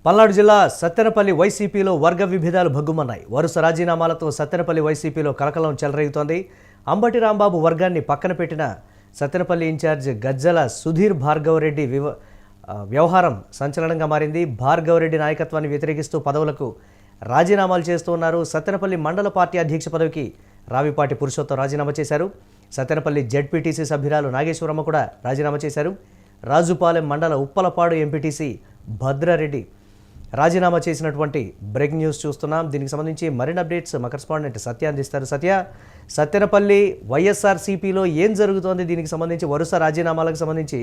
పల్నాడు జిల్లా సత్తెనపల్లి వైసీపీలో వర్గ విభేదాలు భగ్గుమన్నాయి. వరుస రాజీనామాలతో సత్తెనపల్లి వైసీపీలో కలకలం చెలరేగుతోంది. అంబటి రాంబాబు వర్గాన్ని పక్కన పెట్టిన సత్తెనపల్లి ఇన్ఛార్జ్ గజ్జల సుధీర్ భార్గవరెడ్డి వ్యవహారం సంచలనంగా మారింది. భార్గవరెడ్డి నాయకత్వాన్ని వ్యతిరేకిస్తూ పదవులకు రాజీనామాలు చేస్తూ ఉన్నారు. సత్తెనపల్లి మండల పార్టీ అధ్యక్ష పదవికి రావిపాటి పురుషోత్తం రాజీనామా చేశారు. సత్తెనపల్లి జెడ్పీటీసీ సభ్యురాలు నాగేశ్వరమ్మ కూడా రాజీనామా చేశారు. రాజుపాలెం మండల ఉప్పలపాడు ఎంపీటీసీ భద్రారెడ్డి రాజీనామా చేసినటువంటి బ్రేకింగ్ న్యూస్ చూస్తున్నాం. దీనికి సంబంధించి మరిన్ని అప్డేట్స్ మా కరెస్పాండెంట్ సత్య అందిస్తారు. సత్య, సత్తెనపల్లి వైఎస్ఆర్సీపీలో ఏం జరుగుతోంది? దీనికి సంబంధించి వరుస రాజీనామాలకు సంబంధించి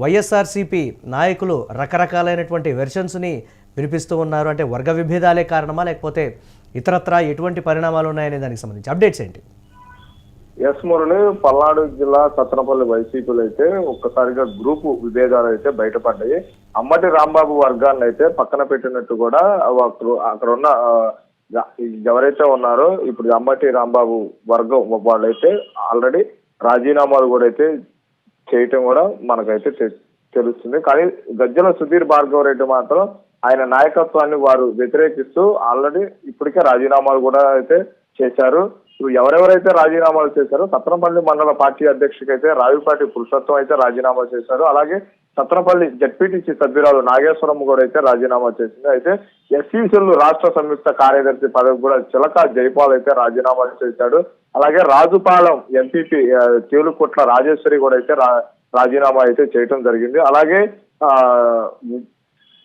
వైఎస్ఆర్సీపీ నాయకులు రకరకాలైనటువంటి వెర్షన్స్ని వినిపిస్తూ ఉన్నారు. అంటే వర్గ విభేదాలే కారణమా, లేకపోతే ఇతరత్రా ఎటువంటి పరిణామాలు ఉన్నాయనే దానికి సంబంధించి అప్డేట్స్ ఏంటి? ఎస్ మురళి, పల్నాడు జిల్లా సత్తెనపల్లి వైసీపీలో అయితే ఒక్కసారిగా గ్రూపు విభేదాలు అయితే బయటపడ్డాయి. అంబటి రాంబాబు వర్గాన్ని అయితే పక్కన పెట్టినట్టు కూడా అక్కడ ఉన్న ఎవరైతే ఉన్నారో ఇప్పుడు అంబటి రాంబాబు వర్గం వాళ్ళైతే ఆల్రెడీ రాజీనామాలు కూడా అయితే చేయటం కూడా మనకైతే తెలుస్తుంది. కానీ గజ్జల సుధీర్ భార్గవరెడ్డి మాత్రం ఆయన నాయకత్వాన్ని వారు వ్యతిరేకిస్తూ ఆల్రెడీ ఇప్పటికే రాజీనామాలు కూడా అయితే చేశారు. ఎవరెవరైతే రాజీనామాలు చేశారో సత్తెనపల్లి మండల పార్టీ అధ్యక్షుడికి అయితే రావిపాటి పురుషోత్తం అయితే రాజీనామా చేశారు. అలాగే సత్తెనపల్లి జెడ్పీటీసీ సభ్యురాలు నాగేశ్వరమ్మ కూడా అయితే రాజీనామా చేసింది. అయితే ఎస్సీసీలు రాష్ట్ర సంయుక్త కార్యదర్శి పదవి కూడా చిలక జైపాల్ అయితే రాజీనామా చేశాడు. అలాగే రాజుపాలెం ఎంపీపీ తేలుకొట్ల రాజేశ్వరి కూడా అయితే రాజీనామా అయితే చేయటం జరిగింది. అలాగే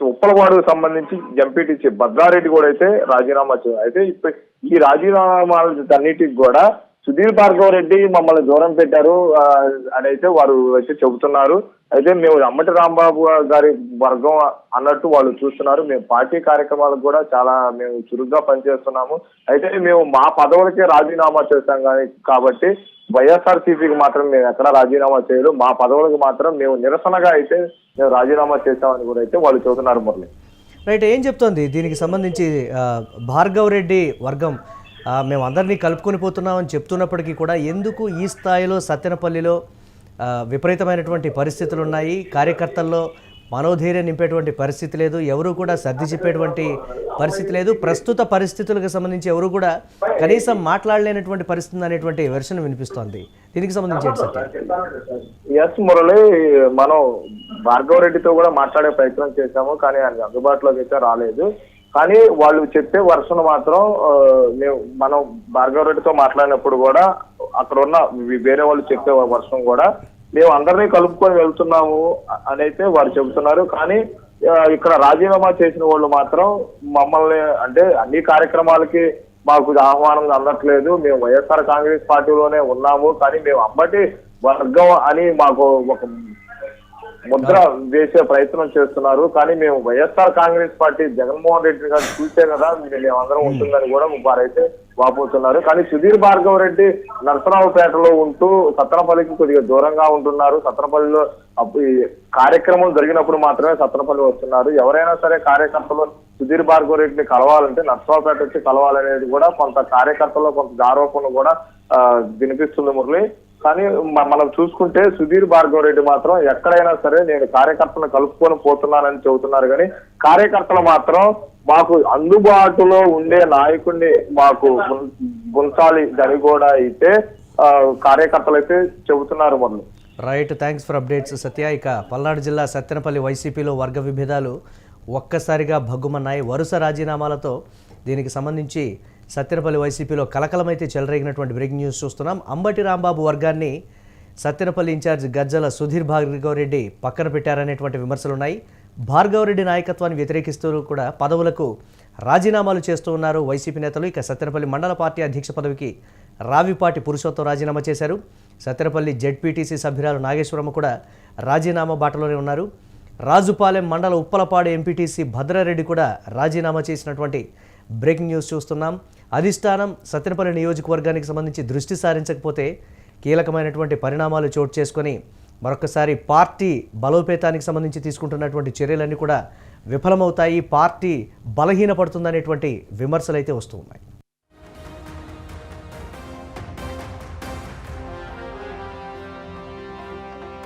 ఉప్పలపాడుకు సంబంధించి ఎంపీటీసీ భద్రారెడ్డి కూడా అయితే రాజీనామా చేయాలి. అయితే ఇప్పుడు ఈ రాజీనామాలన్నిటికి కూడా సుధీర్ భార్గవరెడ్డి మమ్మల్ని దూరం పెట్టారు అని అయితే వారు అయితే చెబుతున్నారు. అయితే మేము అంబటి రాంబాబు గారి వర్గం అన్నట్టు వాళ్ళు చూస్తున్నారు. మేము పార్టీ కార్యక్రమాలకు కూడా చాలా మేము చురుగ్గా పనిచేస్తున్నాము. అయితే మేము మా పదవులకే రాజీనామా చేస్తాం కాబట్టి వైఎస్ఆర్సీపీకి మాత్రం మేము ఎక్కడా రాజీనామా చేయలేదు. మా పదవులకు మాత్రం మేము నిరసనగా అయితే మేము రాజీనామా చేస్తామని కూడా అయితే వాళ్ళు చెబుతున్నారు. మురళి, రైట్, ఏం చెప్తోంది దీనికి సంబంధించి? భార్గవరెడ్డి వర్గం మేము అందరినీ కలుపుకొని పోతున్నామని చెప్తున్నప్పటికీ కూడా ఎందుకు ఈ స్థాయిలో సత్తెనపల్లిలో విపరీతమైనటువంటి పరిస్థితులు ఉన్నాయి? కార్యకర్తల్లో మనోధైర్యం నింపేటువంటి పరిస్థితి లేదు, ఎవరు కూడా సర్ది చెప్పేటువంటి పరిస్థితి లేదు. ప్రస్తుత పరిస్థితులకు సంబంధించి ఎవరు కూడా కనీసం మాట్లాడలేనటువంటి పరిస్థితి అనేటువంటి వెర్షన్ వినిపిస్తోంది. దీనికి సంబంధించి ఎస్ మురళి, మనం భార్గవరెడ్డితో కూడా మాట్లాడే ప్రయత్నం చేశాము, కానీ ఆయన అందుబాటులోకి అయితే రాలేదు. కానీ వాళ్ళు చెప్పే వర్షన్ మాత్రం మనం భార్గవరెడ్డితో మాట్లాడినప్పుడు కూడా అక్కడ ఉన్న వేరే వాళ్ళు చెప్పే వర్షన్ కూడా మేము అందరినీ కలుపుకొని వెళ్తున్నాము అని అయితే వారు చెబుతున్నారు. కానీ ఇక్కడ రాజీనామా చేసిన వాళ్ళు మాత్రం మమ్మల్ని అంటే అన్ని కార్యక్రమాలకి మాకు ఆహ్వానం అందట్లేదు, మేము వైఎస్ఆర్ కాంగ్రెస్ పార్టీలోనే ఉన్నాము, కానీ మేము అంబటి వర్గం అని మాకు ఒక ముద్ర వేసే ప్రయత్నం చేస్తున్నారు. కానీ మేము వైఎస్ఆర్ కాంగ్రెస్ పార్టీ జగన్మోహన్ రెడ్డి గారు చూసే కదా మేమందరం ఉంటుందని కూడా వారైతే వాపోతున్నారు. కానీ సుధీర్ భార్గవరెడ్డి నరసరావుపేటలో ఉంటూ సత్తెనపల్లికి కొద్దిగా దూరంగా ఉంటున్నారు. సత్తెనపల్లిలో కార్యక్రమం జరిగినప్పుడు మాత్రమే సత్తెనపల్లి వస్తున్నారు. ఎవరైనా సరే కార్యకర్తలు సుధీర్ భార్గవరెడ్డిని కలవాలంటే నరసరావుపేట వచ్చి కలవాలనేది కూడా కొంత కార్యకర్తల్లో కొంత ఆరోపణ కూడా వినిపిస్తుంది మురళి. కానీ మనం చూసుకుంటే సుధీర్ భార్గవరెడ్డి మాత్రం ఎక్కడైనా సరే నేను కార్యకర్తలను కలుపుకొని పోతున్నానని చెబుతున్నారు. కానీ కార్యకర్తలు మాత్రం మాకు అందుబాటులో ఉండే నాయకుడిని మాకు గుంచాలి అని కూడా అయితే కార్యకర్తలు అయితే చెబుతున్నారు. మొదలు రైట్, థ్యాంక్స్ ఫర్ అప్డేట్స్ సత్య. ఇక పల్నాడు జిల్లా సత్తెనపల్లి వైసీపీలో వర్గ విభేదాలు ఒక్కసారిగా భగ్గుమన్నాయి. వరుస రాజీనామాలతో దీనికి సంబంధించి సత్తెనపల్లి వైసీపీలో కలకలమైతే చెలరేగినటువంటి బ్రేకింగ్ న్యూస్ చూస్తున్నాం. అంబటి రాంబాబు వర్గాన్ని సత్తెనపల్లి ఇన్ఛార్జ్ గజ్జల సుధీర్ భార్గవరెడ్డి పక్కన పెట్టారనేటువంటి విమర్శలు ఉన్నాయి. భార్గవరెడ్డి నాయకత్వాన్ని వ్యతిరేకిస్తూ కూడా పదవులకు రాజీనామాలు చేస్తూ ఉన్నారు వైసీపీ నేతలు. ఇక సత్తెనపల్లి మండల పార్టీ అధ్యక్ష పదవికి రావిపాటి పురుషోత్తం రాజీనామా చేశారు. సత్తెనపల్లి జెడ్పీటీసీ సభ్యురాలు నాగేశ్వరమ్మ కూడా రాజీనామా బాటలోనే ఉన్నారు. రాజుపాలెం మండల ఉప్పలపాడు ఎంపీటీసీ భద్రారెడ్డి కూడా రాజీనామా చేసినటువంటి బ్రేకింగ్ న్యూస్ చూస్తున్నాం. అధిష్టానం సత్తెనపల్లి నియోజకవర్గానికి సంబంధించి దృష్టి సారించకపోతే కీలకమైనటువంటి పరిణామాలు చోటు చేసుకొని మరొకసారి పార్టీ బలోపేతానికి సంబంధించి తీసుకుంటున్నటువంటి చర్యలన్నీ కూడా విఫలమవుతాయి, పార్టీ బలహీనపడుతుందనేటువంటి విమర్శలు అయితే వస్తూ ఉన్నాయి.